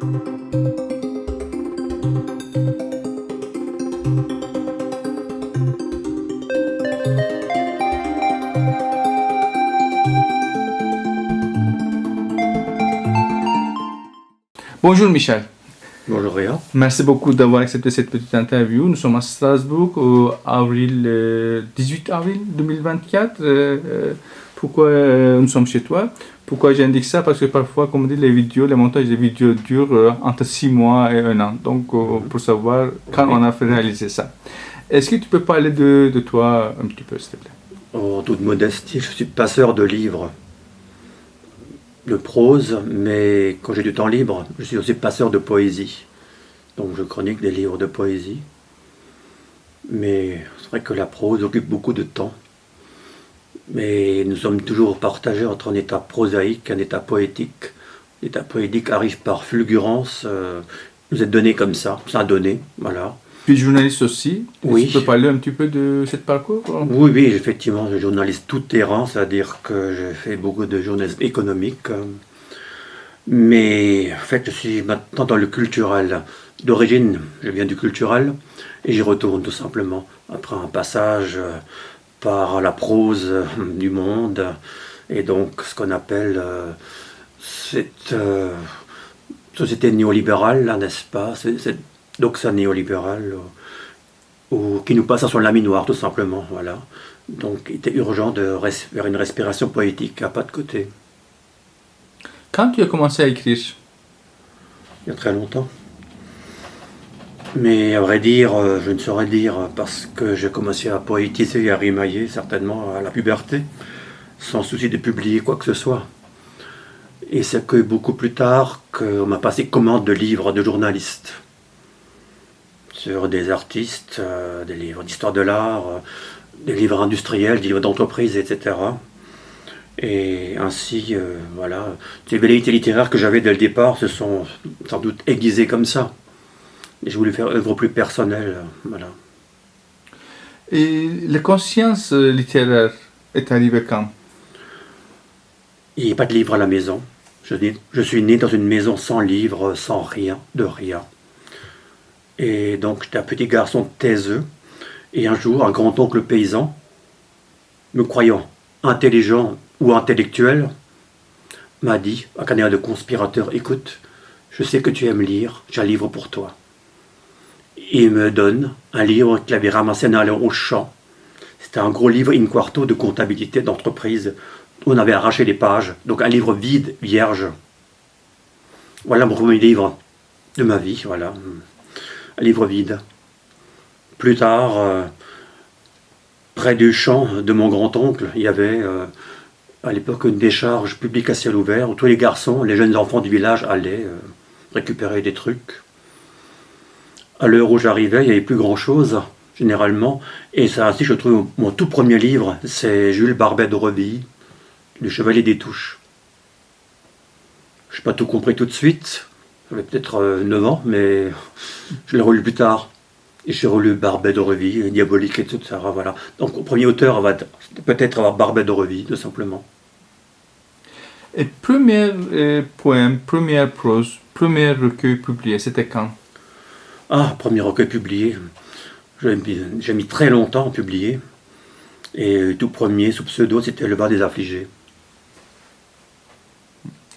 Bonjour Michel. Bonjour Réa. Merci beaucoup d'avoir accepté cette petite interview. Nous sommes à Strasbourg au 18 avril 2024. Pourquoi nous sommes chez toi? Pourquoi j'indique ça? Parce que parfois, comme on dit, les montages des vidéos durent entre 6 mois et 1 an. Donc, pour savoir quand on a fait réaliser ça. Est-ce que tu peux parler de toi un petit peu, s'il te plaît? En toute modestie, je suis passeur de livres de prose, mais quand j'ai du temps libre, je suis aussi passeur de poésie. Donc je chronique des livres de poésie. Mais c'est vrai que la prose occupe beaucoup de temps. Mais nous sommes toujours partagés entre un état prosaïque et un état poétique. L'état poétique arrive par fulgurance, nous est donné comme ça donné, voilà. Puis journaliste aussi. Oui. Tu peux parler un petit peu de ce parcours? Oui, effectivement, je suis journaliste tout terrain, c'est-à-dire que j'ai fait beaucoup de journalisme économique. Mais en fait, je suis maintenant dans le culturel. D'origine, je viens du culturel et j'y retourne tout simplement. Après un passage par la prose du monde et donc ce qu'on appelle cette société néolibérale, là, n'est-ce pas? Cette doxa néolibérale qui nous passe à son laminoir tout simplement, voilà. Donc il était urgent de faire une respiration poétique à pas de côté. Quand tu as commencé à écrire? Il y a très longtemps. Mais à vrai dire, je ne saurais dire, parce que j'ai commencé à poétiser et à rimailler certainement à la puberté, sans souci de publier quoi que ce soit. Et c'est que beaucoup plus tard qu'on m'a passé commande de livres de journalistes sur des artistes, des livres d'histoire de l'art, des livres industriels, des livres d'entreprise, etc. Et ainsi, voilà, ces velléités littéraires que j'avais dès le départ se sont sans doute aiguisées comme ça. Et je voulais faire œuvre plus personnelle, voilà. Et la conscience littéraire est arrivée quand? Il n'y a pas de livre à la maison. Je suis né dans une maison sans livre, sans rien, de rien. Et donc j'étais un petit garçon taiseux. Et un jour, un grand-oncle paysan, me croyant intelligent ou intellectuel, m'a dit, à un air de conspirateur, écoute, je sais que tu aimes lire, j'ai un livre pour toi. Et il me donne un livre qu'il avait ramassé en allant au champ. C'était un gros livre in quarto de comptabilité d'entreprise. On avait arraché les pages, donc un livre vide, vierge. Voilà mon premier livre de ma vie, voilà. Un livre vide. Plus tard, près du champ de mon grand-oncle, il y avait à l'époque une décharge publique à ciel ouvert où tous les garçons, les jeunes enfants du village allaient récupérer des trucs. À l'heure où j'arrivais, il n'y avait plus grand-chose, généralement. Et ça, ainsi, je trouve mon tout premier livre, c'est Jules Barbet d'Aurevilly, Le Chevalier des Touches. Je n'ai pas tout compris tout de suite. J'avais peut-être 9 ans, mais je l'ai relu plus tard. Et j'ai relu Barbet d'Aurevilly, Diabolique et tout ça, voilà. Donc, le premier auteur va peut-être avoir Barbet d'Aurevilly, tout simplement. Et premier poème, première prose, premier recueil publié, c'était quand? Ah, premier recueil publié. J'ai mis très longtemps à publier. Et tout premier, sous pseudo, c'était Le Bas des Affligés.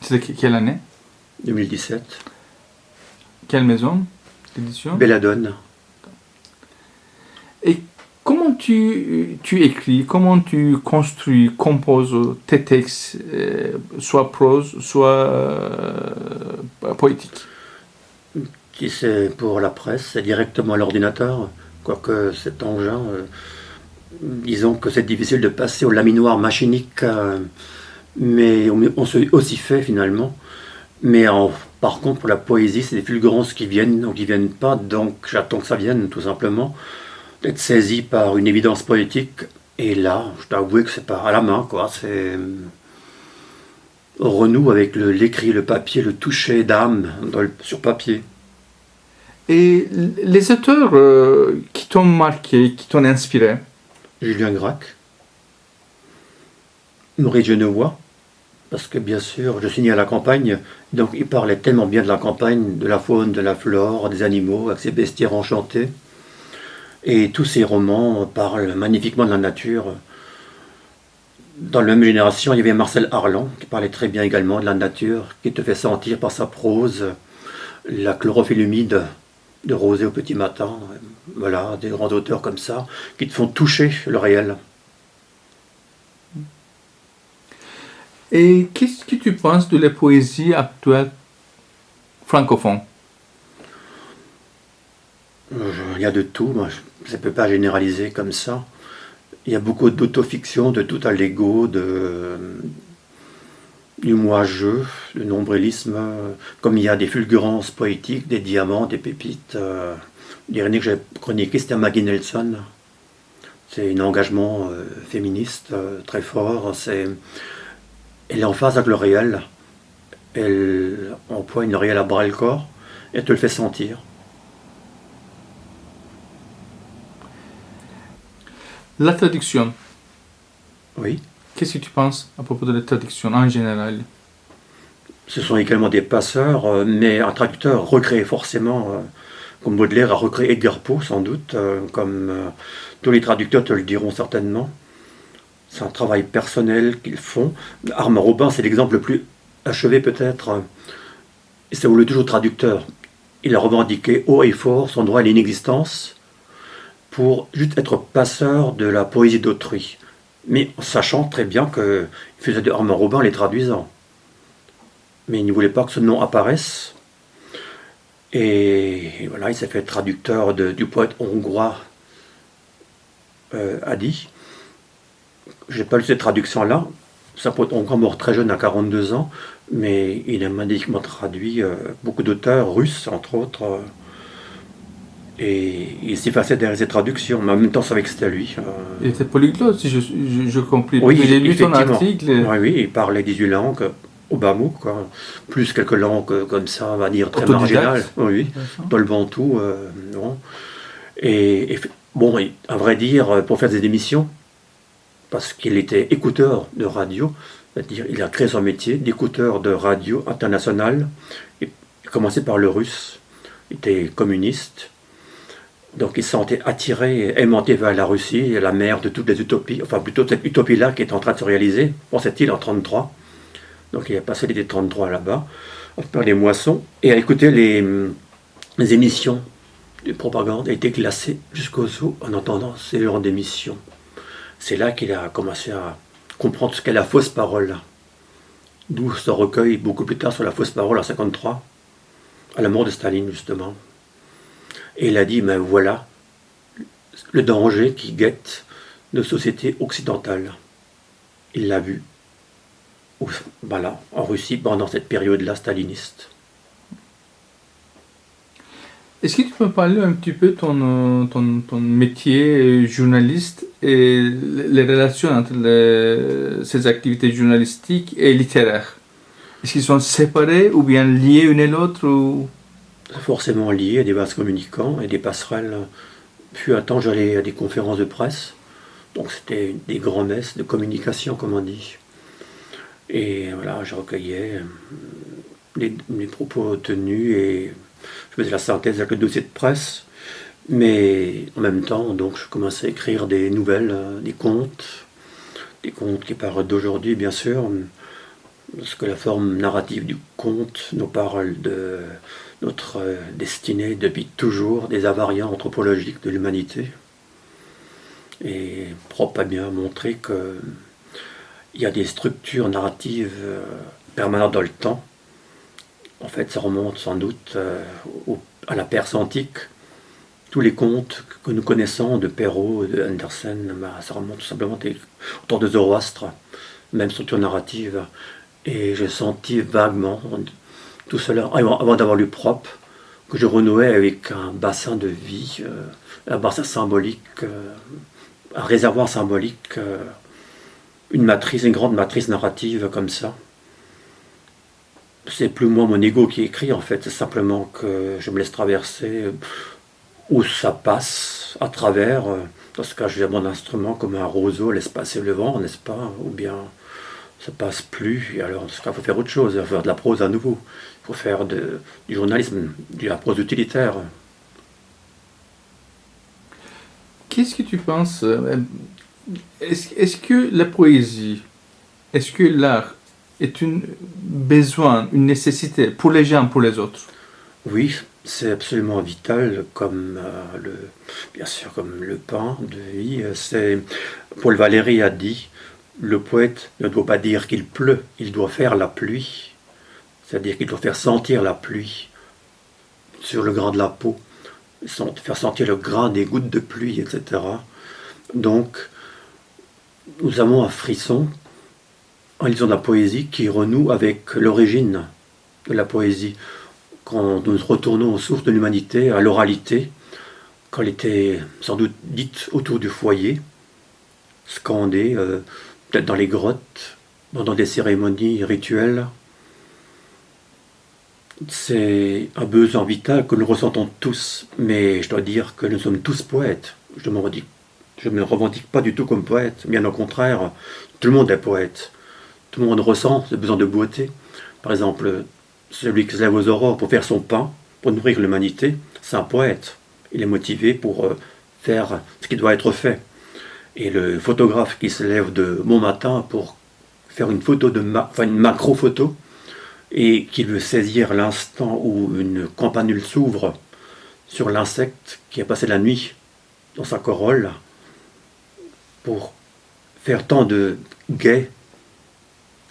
C'était quelle année? 2017. Quelle maison d'édition? Belladone. Et comment tu écris, comment tu construis, composes tes textes, soit prose, soit poétique? Si c'est pour la presse, c'est directement à l'ordinateur. Quoique cet engin, disons que c'est difficile de passer au laminoir machinique, mais on se aussi fait finalement. Mais par contre, pour la poésie, c'est des fulgurances qui viennent ou qui viennent pas, donc j'attends que ça vienne tout simplement. D'être saisi par une évidence poétique, et là, je dois avouer que c'est pas à la main, quoi. C'est au renoue avec l'écrit, le papier, le toucher d'âme sur papier. Et les auteurs qui t'ont marqué, qui t'ont inspiré? Julien Gracq, Maurice Genevoix, parce que bien sûr, je suis né à la campagne, donc il parlait tellement bien de la campagne, de la faune, de la flore, des animaux, avec ses bestiaires enchantés. Et tous ces romans parlent magnifiquement de la nature. Dans la même génération, il y avait Marcel Harlan, qui parlait très bien également de la nature, qui te fait sentir par sa prose la chlorophylle humide de Rosée au petit matin. Voilà, des grands auteurs comme ça, qui te font toucher le réel. Et qu'est-ce que tu penses de la poésie actuelle francophone? Il y a de tout, moi, je ne peux pas généraliser comme ça. Il y a beaucoup d'autofiction, de tout allego, du moi-je, de nombrilisme, comme il y a des fulgurances poétiques, des diamants, des pépites. Le dernier que j'ai chroniqué, c'était Maggie Nelson. C'est un engagement féministe très fort. Elle est en phase avec le réel. Elle empoigne le réel à bras le corps et elle te le fait sentir. La traduction. Oui. Qu'est-ce que tu penses à propos de la traduction en général? Ce sont également des passeurs, mais un traducteur recrée forcément, comme Baudelaire a recréé Edgar Poe sans doute, comme tous les traducteurs te le diront certainement. C'est un travail personnel qu'ils font. Armand Robin, c'est l'exemple le plus achevé peut-être. Il s'est voulu toujours traducteur. Il a revendiqué haut et fort son droit à l'inexistence pour juste être passeur de la poésie d'autrui. Mais en sachant très bien qu'il faisait de Armand Robin les traduisant. Mais il ne voulait pas que ce nom apparaisse. Et voilà, il s'est fait traducteur du poète hongrois Adi. Je n'ai pas lu cette traduction-là. C'est un poète hongrois mort très jeune, à 42 ans, mais il a magnifiquement traduit beaucoup d'auteurs russes, entre autres. Et il s'effaçait derrière ses traductions, mais en même temps, ça savait que c'était lui. Il était polyglotte, si je compris. Oui, J'ai lu ton effectivement. article. Oui, il parlait 18 langues. Au Bamou, quoi. Plus quelques langues comme ça, on va dire, très marginales. Oui, dans le bantou. Non. Et bon, à vrai dire, pour faire des émissions, parce qu'il était écouteur de radio, c'est-à-dire il a créé son métier d'écouteur de radio international. Il a commencé par le russe. Il était communiste. Donc il se sentait attiré, aimanté vers la Russie, la mère de toutes les utopies, enfin plutôt cette utopie-là qui est en train de se réaliser, pensait-il, en 1933. Donc il a passé l'été 33 là-bas, à faire les moissons, et à écouter les émissions de propagande, a été classé jusqu'aux os en entendant ces genres d'émissions. C'est là qu'il a commencé à comprendre ce qu'est la fausse parole. D'où ce recueil beaucoup plus tard sur la fausse parole en 1953, à la mort de Staline justement. Et il a dit, ben voilà, le danger qui guette nos sociétés occidentales. Il l'a vu. Voilà, en Russie pendant cette période-là staliniste. Est-ce que tu peux parler un petit peu de ton métier journaliste et les relations entre ces activités journalistiques et littéraires? Est-ce qu'ils sont séparés ou bien liés une et l'autre ou... Forcément liés à des vases communicants et des passerelles. Puis un temps, j'allais à des conférences de presse. Donc c'était des grands-messes de communication, comme on dit. Et voilà, je recueillais les propos tenus et je faisais la synthèse avec le dossier de presse. Mais en même temps, donc, je commençais à écrire des nouvelles, des contes qui parlent d'aujourd'hui, bien sûr, parce que la forme narrative du conte nous parle de notre destinée depuis toujours, des invariants anthropologiques de l'humanité, et propre à bien montrer que il y a des structures narratives permanentes dans le temps. En fait, ça remonte sans doute à la Perse antique. Tous les contes que nous connaissons de Perrault, de Andersen, ça remonte tout simplement autour de Zoroastre, même structure narrative. Et j'ai senti vaguement tout cela, avant d'avoir lu Prope, que je renouais avec un bassin de vie, un bassin symbolique, un réservoir symbolique, une grande matrice narrative comme ça. C'est plus moi mon ego qui écrit en fait, c'est simplement que je me laisse traverser où ça passe à travers. Dans ce cas, je vais à mon instrument comme un roseau laisse passer le vent, n'est-ce pas? Ou bien ça passe plus, et alors il faut faire autre chose, il faut faire de la prose à nouveau, il faut faire du journalisme, de la prose utilitaire. Qu'est-ce que tu penses est-ce que la poésie, est-ce que l'art est un besoin, une nécessité pour les gens, pour les autres? Oui, c'est absolument vital, comme bien sûr, comme le pain de vie. Paul Valéry a dit, le poète ne doit pas dire qu'il pleut, il doit faire la pluie. C'est-à-dire qu'il doit faire sentir la pluie sur le grain de la peau, faire sentir le grain des gouttes de pluie, etc. Donc, nous avons un frisson en lisant la poésie qui renoue avec l'origine de la poésie. Quand nous retournons aux sources de l'humanité, à l'oralité, quand elle était sans doute dite autour du foyer, scandée, peut-être dans les grottes, pendant des cérémonies rituelles, c'est un besoin vital que nous ressentons tous, mais je dois dire que nous sommes tous poètes. Je ne me revendique pas du tout comme poète, bien au contraire, tout le monde est poète. Tout le monde ressent ce besoin de beauté. Par exemple, celui qui se lève aux aurores pour faire son pain, pour nourrir l'humanité, c'est un poète. Il est motivé pour faire ce qui doit être fait. Et le photographe qui se lève de bon matin pour faire une photo une macro-photo, et qui veut saisir l'instant où une campanule s'ouvre sur l'insecte qui a passé la nuit dans sa corolle, pour faire tant de guet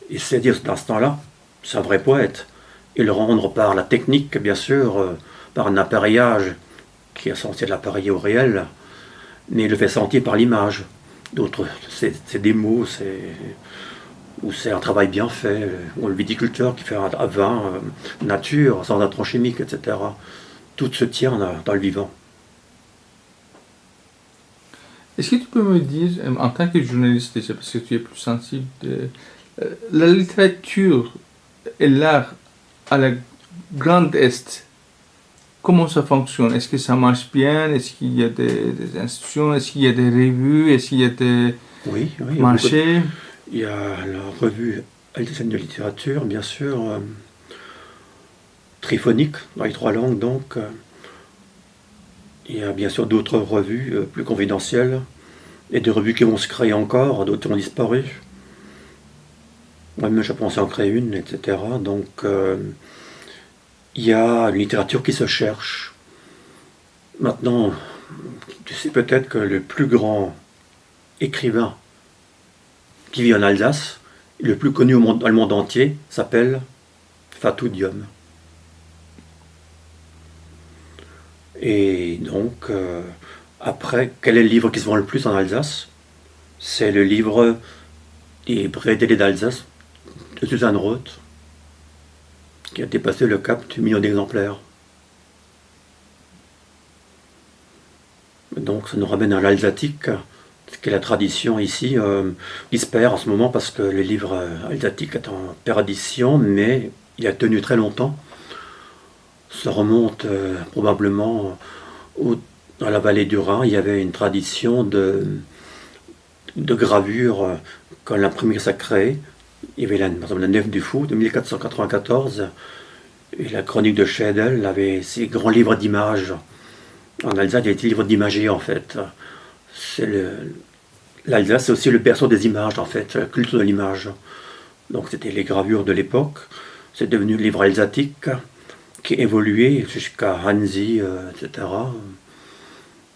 et saisir cet instant-là, c'est un vrai poète. Et le rendre par la technique, bien sûr, par un appareillage qui est censé l'appareiller au réel, mais il le fait sentir par l'image. D'autres, c'est des mots, ou c'est un travail bien fait, ou le viticulteur qui fait un vin nature, sans intrants chimiques, etc. Tout se tient dans le vivant. Est-ce que tu peux me dire, en tant que journaliste, déjà, parce que tu es plus sensible, la littérature et l'art à la Grande Est, comment ça fonctionne? Est-ce que ça marche bien? Est-ce qu'il y a des institutions? Est-ce qu'il y a des revues? Est-ce qu'il y a des marchés? Il y a la revue alsacienne de littérature, bien sûr, triphonique, dans les 3 langues, donc. Il y a bien sûr d'autres revues plus confidentielles, et des revues qui vont se créer encore, d'autres ont disparu. Moi-même, je pensais en créer une, etc. Donc, il y a une littérature qui se cherche. Maintenant, tu sais peut-être que le plus grand écrivain qui vit en Alsace, le plus connu dans le monde entier, s'appelle Fatou Diom. Et donc, après, quel est le livre qui se vend le plus en Alsace? C'est le livre des Bredeli d'Alsace de Suzanne Roth, qui a dépassé le cap du million d'exemplaires. Donc ça nous ramène à l'alsatique, qui est la tradition ici, qui se perd en ce moment parce que le livre alsatique est en perdition, mais il a tenu très longtemps. Ça remonte probablement dans la vallée du Rhin. Il y avait une tradition de gravure quand l'imprimerie s'est créée. Il y avait par exemple, la Nef du Fou de 1494, et la chronique de Schedel avait ces grands livres d'images. En Alsace, il y a des livres d'imagerie en fait. L'Alsace, c'est aussi le berceau des images en fait, la culture de l'image. Donc c'était les gravures de l'époque. C'est devenu le livre alsatique qui évoluait jusqu'à Hansi, etc.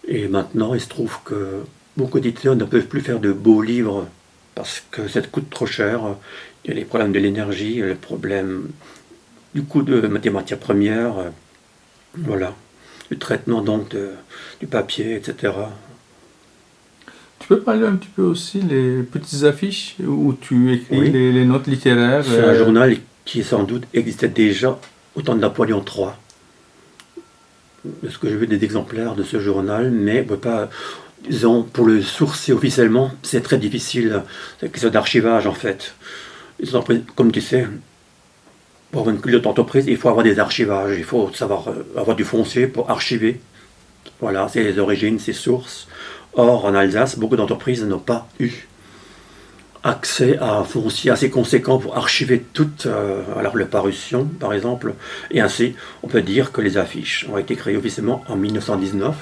Et maintenant, il se trouve que beaucoup d'éditeurs ne peuvent plus faire de beaux livres parce que ça coûte trop cher. Il y a les problèmes de l'énergie, le problème du coût des matières premières, voilà, le traitement donc du papier, etc. Tu peux parler un petit peu aussi les petites affiches où tu écris Oui. les notes littéraires? C'est un journal qui sans doute existait déjà au temps de Napoléon III. Est-ce que j'ai vu des exemplaires de ce journal, mais pas, disons, pour le sourcer officiellement, c'est très difficile. C'est une question d'archivage en fait. Comme tu sais, pour avoir une culture d'entreprise, il faut avoir des archivages, il faut savoir avoir du foncier pour archiver. Voilà, c'est les origines, ses sources. Or, en Alsace, beaucoup d'entreprises n'ont pas eu accès à un foncier assez conséquent pour archiver toutes alors les parutions, par exemple. Et ainsi, on peut dire que les affiches ont été créées officiellement en 1919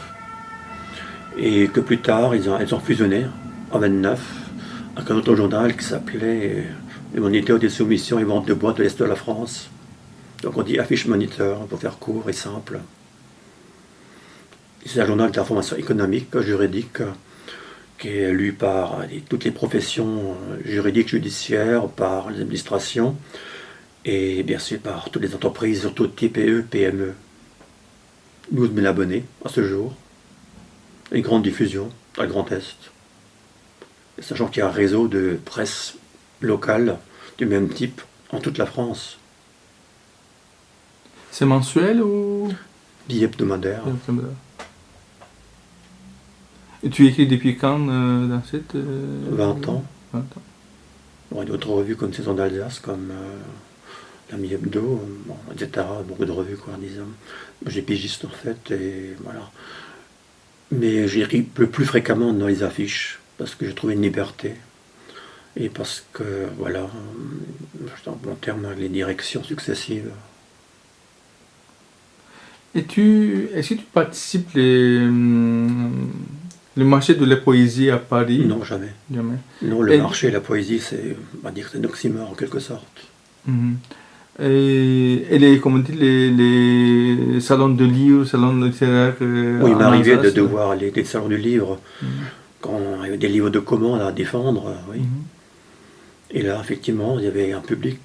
et que plus tard, elles ont fusionné en 29 avec un autre journal qui s'appelait Le Moniteur des soumissions et ventes de bois de l'Est de la France. Donc on dit affiche moniteur pour faire court et simple. C'est un journal d'information économique, juridique, qui est lu par toutes les professions juridiques, judiciaires, par les administrations et bien sûr par toutes les entreprises, surtout TPE, PME. 12 000 abonnés à ce jour. Une grande diffusion dans le Grand Est. Et sachant qu'il y a un réseau de presse locale du même type en toute la France. C'est mensuel ou... Billet hebdomadaire. Et tu écris depuis quand dans cette... 20 ans. 20 ans. Bon, il y a d'autres revues comme Saison d'Alsace, comme l'Ami Hebdo, bon, etc. Beaucoup de revues, quoi, disons. J'ai pigiste en fait, et voilà. Mais j'écris le plus fréquemment dans les affiches, parce que j'ai trouvé une liberté. Et parce que, voilà, en bon terme, les directions successives. Est-ce que tu participes le marché de la poésie à Paris? Non, jamais. Jamais. Non, le marché et la poésie, on va dire, c'est un oxymore en quelque sorte. Mhm. Et comment dire, les salons de livres, salons littéraires Oui, il en m'arrivait de Alsace, devoir aller des salons du livre, quand il y avait des livres de commande à défendre, oui. Et là, effectivement, il y avait un public.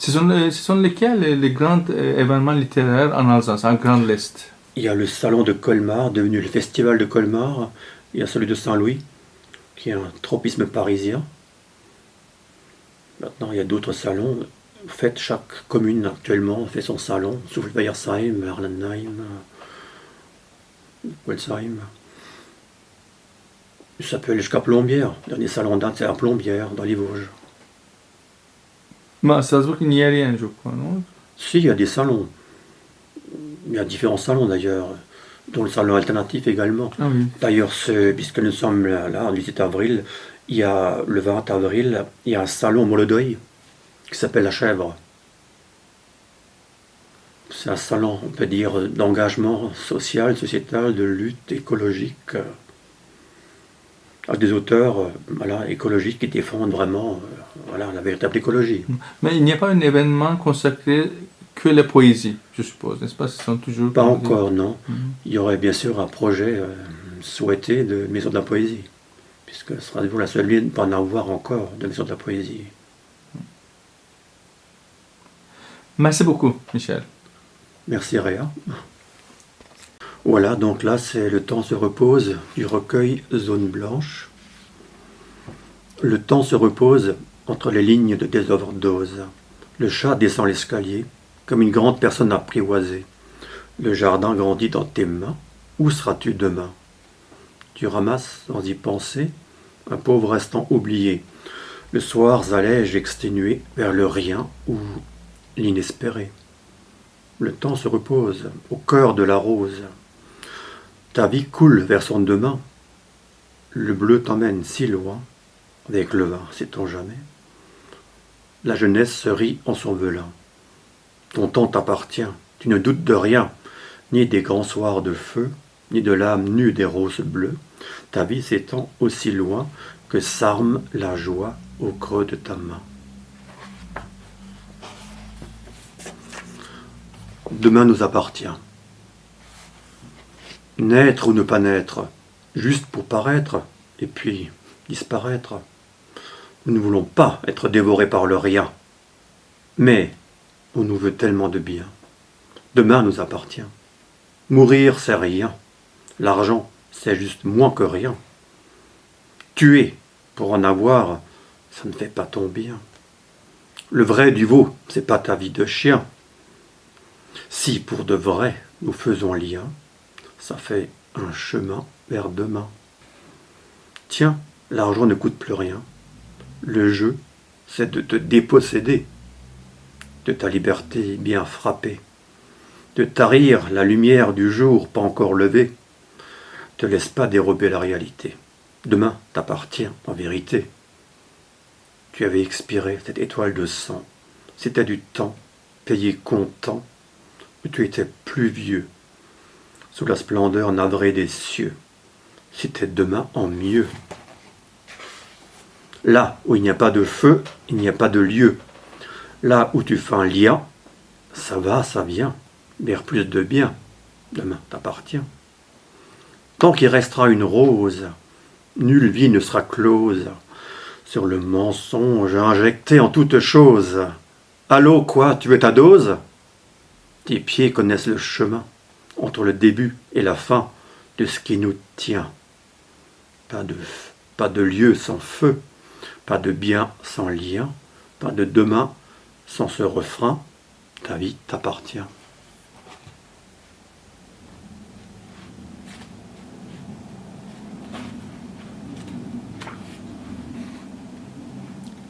Ce sont lesquels les grands événements littéraires en Alsace, en Grand Est? Il y a le salon de Colmar, devenu le festival de Colmar. Il y a celui de Saint-Louis, qui est un tropisme parisien. Maintenant, il y a d'autres salons. En fait, chaque commune actuellement fait son salon, sauf Weiersheim, Erlenheim, Welsheim. Ça s'appelle jusqu'à Plombières. Le dernier salon date, c'est à Plombières, dans les Vosges. Mais à Strasbourg, il n'y a rien, je crois, non? Si, il y a des salons. Il y a différents salons d'ailleurs, dont le salon alternatif également. Ah oui. D'ailleurs, puisque nous sommes là, le 17 avril, il y a le 20 avril, il y a un salon au Molodeuil qui s'appelle La Chèvre. C'est un salon, on peut dire, d'engagement social, sociétal, de lutte écologique, avec des auteurs voilà, écologiques qui défendent vraiment voilà, la véritable écologie. Mais il n'y a pas un événement consacré que la poésie, je suppose, n'est-ce pas? Ce sont toujours... Pas encore, non. Il y aurait bien sûr un projet souhaité de maison de la poésie, puisque Strasbourg est la seule ville ne pas en avoir encore de maison de la poésie. Merci beaucoup, Michel. Merci Réa. Voilà, donc là c'est Le temps se repose du recueil Zone Blanche. Le temps se repose entre les lignes de désoverdose. Le chat descend l'escalier comme une grande personne apprivoisée. Le jardin grandit dans tes mains. Où seras-tu demain? Tu ramasses, sans y penser, un pauvre instant oublié. Le soir allège exténué vers le rien ou l'inespéré. Le temps se repose au cœur de la rose. Ta vie coule vers son demain. Le bleu t'emmène si loin, avec le vin, sait-on jamais. La jeunesse se rit en son velin. Ton temps t'appartient, tu ne doutes de rien, ni des grands soirs de feu, ni de l'âme nue des roses bleues. Ta vie s'étend aussi loin que s'arme la joie au creux de ta main. Demain nous appartient. Naître ou ne pas naître, juste pour paraître, et puis disparaître. Nous ne voulons pas être dévorés par le rien, mais on nous veut tellement de bien. Demain nous appartient. Mourir, c'est rien. L'argent, c'est juste moins que rien. Tuer pour en avoir, ça ne fait pas ton bien. Le vrai du veau, c'est pas ta vie de chien. Si pour de vrai nous faisons lien, ça fait un chemin vers demain. Tiens, l'argent ne coûte plus rien. Le jeu, c'est de te déposséder de ta liberté bien frappée, de tarir la lumière du jour pas encore levée. Te laisse pas dérober la réalité. Demain t'appartient en vérité. tu avais expiré cette étoile de sang. C'était du temps, payé comptant, où tu étais plus vieux, sous la splendeur navrée des cieux. C'était demain en mieux. Là où il n'y a pas de feu, il n'y a pas de lieu. Là où tu fais un lien, ça va, ça vient, vers plus de bien. Demain t'appartient. Tant qu'il restera une rose, nulle vie ne sera close sur le mensonge injecté en toute chose. Allô, quoi, tu veux ta dose? Tes pieds connaissent le chemin entre le début et la fin de ce qui nous tient. Pas de lieu sans feu, pas de bien sans lien, pas de demain sans ce refrain. Ta vie t'appartient.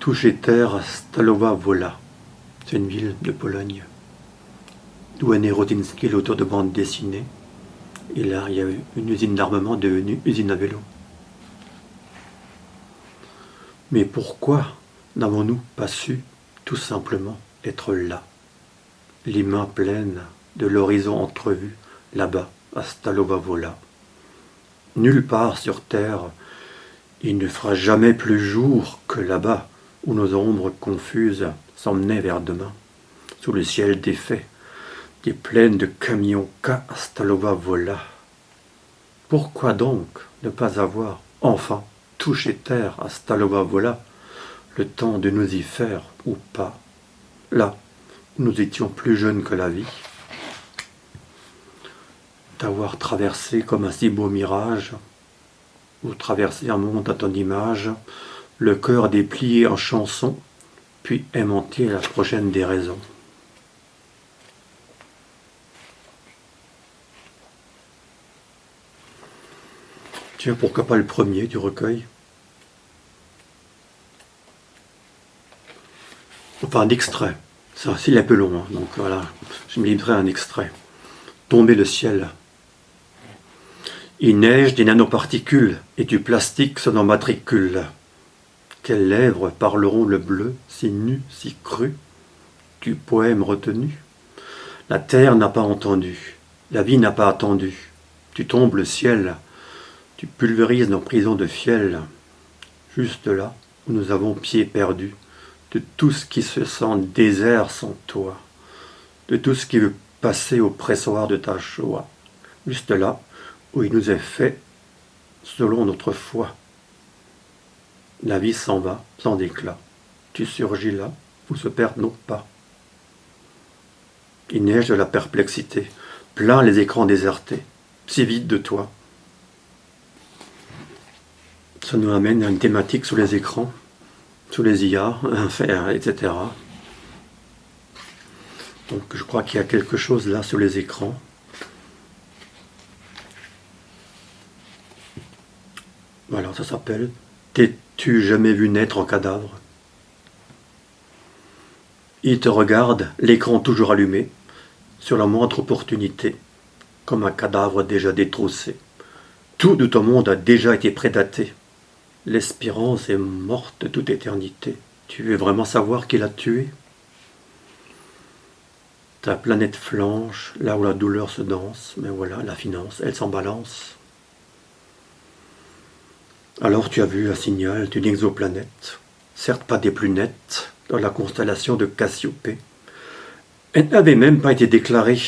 Toucher terre, Stalowa Wola. C'est une ville de Pologne. D'où est né Rodzinski, l'auteur de bande dessinée. Et là, il y a eu une usine d'armement devenue usine à vélo. Mais pourquoi n'avons-nous pas su tout simplement être là, les mains pleines de l'horizon entrevu, là-bas, à Stalowa Wola? Nulle part sur terre, il ne fera jamais plus jour que là-bas, où nos ombres confuses s'emmenaient vers demain, sous le ciel défait, des plaines de camions qu'à Stalowa Wola. Pourquoi donc ne pas avoir, enfin, touché terre à Stalowa Wola, le temps de nous y faire, ou pas, là où nous étions plus jeunes que la vie, d'avoir traversé comme un si beau mirage, ou traversé un monde à ton image, le cœur déplié en chanson, puis aimanter la prochaine déraison. Tiens, pourquoi pas le premier du recueil? Enfin, un extrait. C'est un peu long, hein, donc voilà, je me livrerai un extrait. Tomber le ciel. Il neige des nanoparticules et du plastique se n'en matricule. Quelles lèvres parleront le bleu, si nu, si cru, du poème retenu? La terre n'a pas entendu, la vie n'a pas attendu. Tu tombes le ciel, tu pulvérises nos prisons de fiel, juste là où nous avons pied perdu, de tout ce qui se sent désert sans toi, de tout ce qui veut passer au pressoir de ta Shoah, juste là où il nous est fait selon notre foi. La vie s'en va, sans éclat. Tu surgis là, où se perdent nos pas. Il neige de la perplexité, plein les écrans désertés, si vide de toi. Ça nous amène à une thématique sous les écrans, sous les IA, etc. Donc je crois qu'il y a quelque chose là sur les écrans. Voilà, ça s'appelle « T'es-tu jamais vu naître en cadavre ?» Il te regarde, l'écran toujours allumé, sur la moindre opportunité, comme un cadavre déjà détroussé. Tout de ton monde a déjà été prédaté. L'espérance est morte de toute éternité. Tu veux vraiment savoir qui l'a tué? Ta planète flanche, là où la douleur se danse, mais voilà, la finance, elle s'en balance. Alors tu as vu un signal d'une exoplanète, certes pas des plus nettes, dans la constellation de Cassiopée. Elle n'avait même pas été déclarée.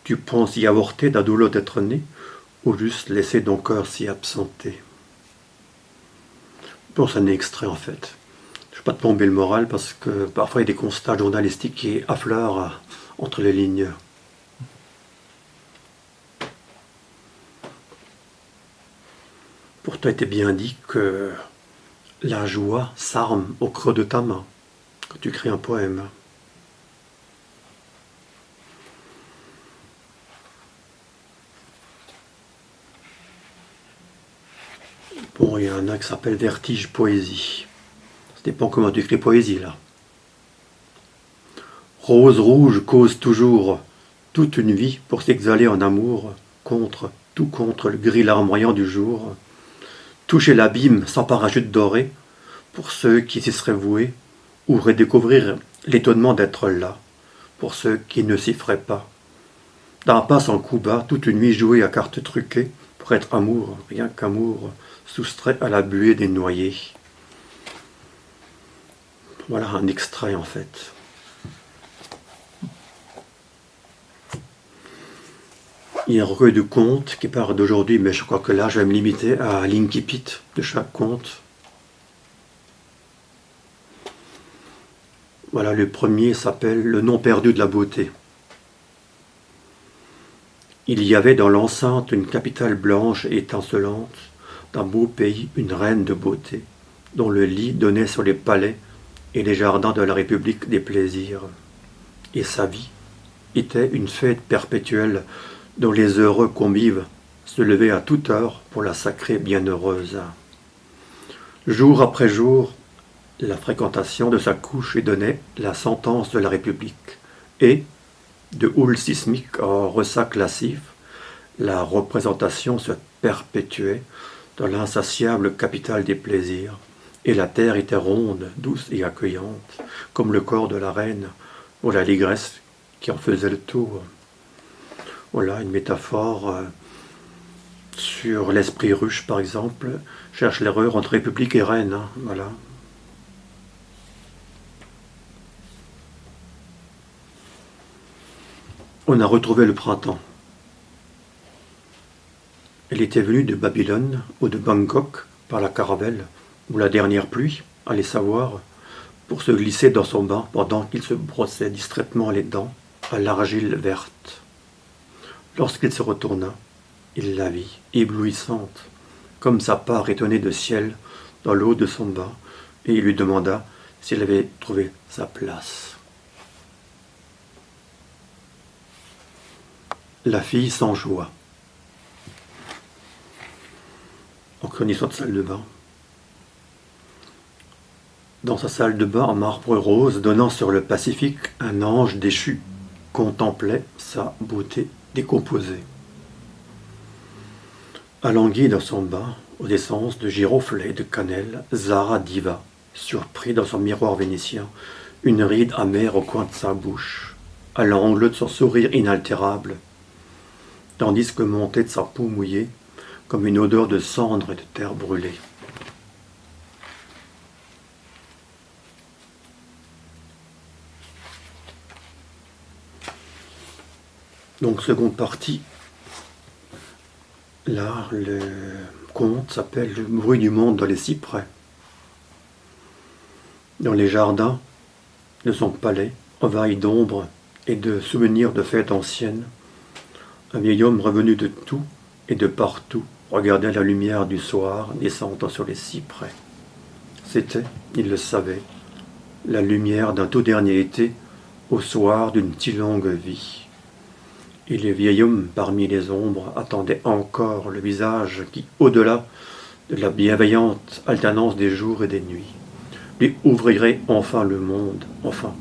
Tu penses y avorter d'un douleur d'être né, ou juste laisser ton cœur s'y absenter? Bon, c'est un extrait en fait. Je ne vais pas te plomber le moral parce que parfois il y a des constats journalistiques qui affleurent entre les lignes. Pour toi, il était bien dit que la joie s'arme au creux de ta main quand tu crées un poème. Bon, il y en a qui s'appelle Vertige Poésie. Ça dépend comment tu écris poésie, là. Rose rouge cause toujours toute une vie pour s'exhaler en amour contre le gris larmoyant du jour. Toucher l'abîme sans parachute doré pour ceux qui s'y seraient voués, ou redécouvrir l'étonnement d'être là, pour ceux qui ne s'y feraient pas. D'un pas sans coup bas, toute une nuit jouée à cartes truquées, pour être amour, rien qu'amour, soustrait à la buée des noyés. Voilà un extrait en fait. Il y a un recueil de contes qui part d'aujourd'hui, mais je crois que là je vais me limiter à l'incipit de chaque conte. Voilà, le premier s'appelle Le nom perdu de la beauté. Il y avait dans l'enceinte une capitale blanche et étincelante, d'un beau pays une reine de beauté, dont le lit donnait sur les palais et les jardins de la République des plaisirs. Et sa vie était une fête perpétuelle dont les heureux convives se levaient à toute heure pour la sacrer bienheureuse. Jour après jour, la fréquentation de sa couche y donnait la sentence de la République, et, de houle sismique en ressac lascif, la représentation se perpétuait dans l'insatiable capitale des plaisirs, et la terre était ronde, douce et accueillante, comme le corps de la reine ou la ligresse qui en faisait le tour. Voilà une métaphore sur l'esprit ruche, par exemple, cherche l'erreur entre république et reine. Hein, voilà. On a retrouvé le printemps. Elle était venue de Babylone ou de Bangkok par la caravelle, ou la dernière pluie, allez savoir, pour se glisser dans son bain pendant qu'il se brossait distraitement les dents à l'argile verte. Lorsqu'il se retourna, il la vit, éblouissante, comme sa part étonnée de ciel dans l'eau de son bain, et il lui demanda s'il avait trouvé sa place. La fille s'enjoua. Encore une histoire de salle de bain. Dans sa salle de bain en marbre rose donnant sur le Pacifique, un ange déchu contemplait sa beauté décomposée. Alanguie dans son bain, aux essences de girofle et de cannelle, Zara diva, surpris dans son miroir vénitien, une ride amère au coin de sa bouche, à l'angle de son sourire inaltérable, tandis que montait de sa peau mouillée, comme une odeur de cendre et de terre brûlée. Donc, seconde partie. Là, le conte s'appelle Le bruit du monde dans les cyprès. Dans les jardins de son palais, envahi d'ombre et de souvenirs de fêtes anciennes, un vieil homme revenu de tout et de partout regardait la lumière du soir descendant sur les cyprès. C'était, il le savait, la lumière d'un tout dernier été au soir d'une si longue vie. Et le vieil homme parmi les ombres attendait encore le visage qui, au-delà de la bienveillante alternance des jours et des nuits, lui ouvrirait enfin le monde, enfin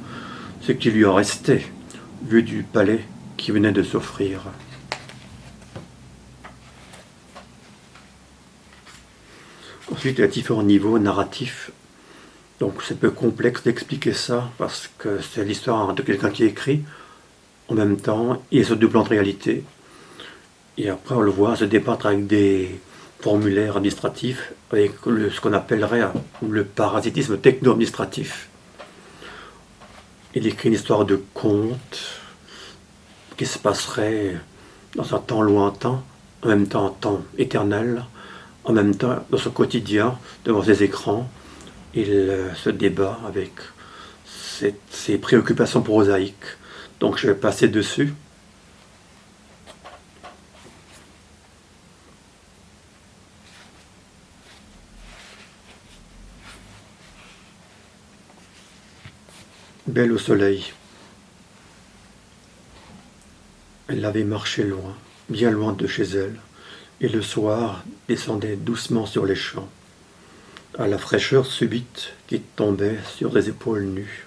ce qui lui en restait, vu du palais qui venait de s'offrir. Ensuite, il y a différents niveaux narratifs. Donc c'est un peu complexe d'expliquer ça, parce que c'est l'histoire de quelqu'un qui écrit. En même temps, il se double en réalité. Et après, on le voit se débattre avec des formulaires administratifs, avec ce qu'on appellerait le parasitisme techno-administratif. Il écrit une histoire de conte qui se passerait dans un temps lointain, en même temps un temps éternel, en même temps dans son quotidien, devant ses écrans. Il se débat avec ses préoccupations prosaïques. Donc je vais passer dessus. Belle au soleil. Elle avait marché loin, bien loin de chez elle, et le soir descendait doucement sur les champs, à la fraîcheur subite qui tombait sur des épaules nues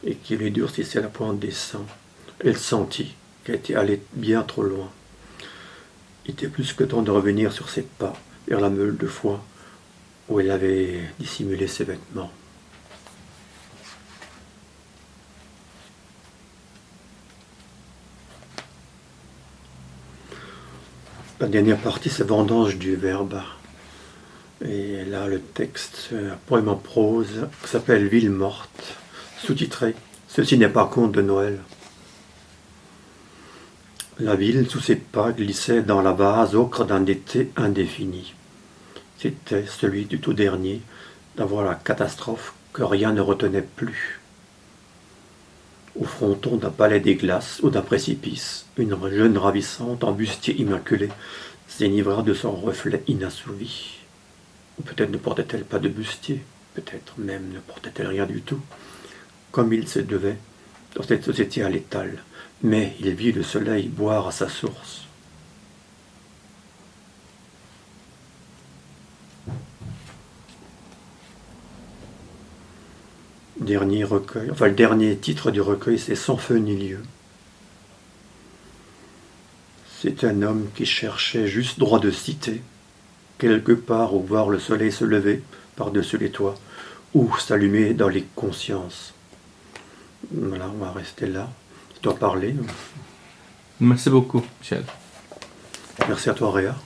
et qui lui durcissait la pointe des seins. Elle sentit qu'elle était allée bien trop loin. Il était plus que temps de revenir sur ses pas vers la meule de foin où il avait dissimulé ses vêtements. La dernière partie, c'est Vendange du Verbe. Et là, le texte, un poème en prose, s'appelle Ville morte, sous-titré « Ceci n'est pas conte de Noël ». La ville, sous ses pas, glissait dans la vase ocre d'un été indéfini. C'était celui du tout dernier, d'avoir la catastrophe que rien ne retenait plus. Au fronton d'un palais des glaces ou d'un précipice, une jeune ravissante en bustier immaculé s'enivra de son reflet inassouvi. Ou peut-être ne portait-elle pas de bustier, peut-être même ne portait-elle rien du tout, comme il se devait dans cette société à l'étal, mais il vit le soleil boire à sa source. Dernier recueil, enfin le dernier titre du recueil, c'est Sans feu ni lieu. C'est un homme qui cherchait juste droit de cité, quelque part où voir le soleil se lever par-dessus les toits, ou s'allumer dans les consciences. Voilà, on va rester là. Je dois parler. Merci beaucoup, Michel. Merci à toi, Réa.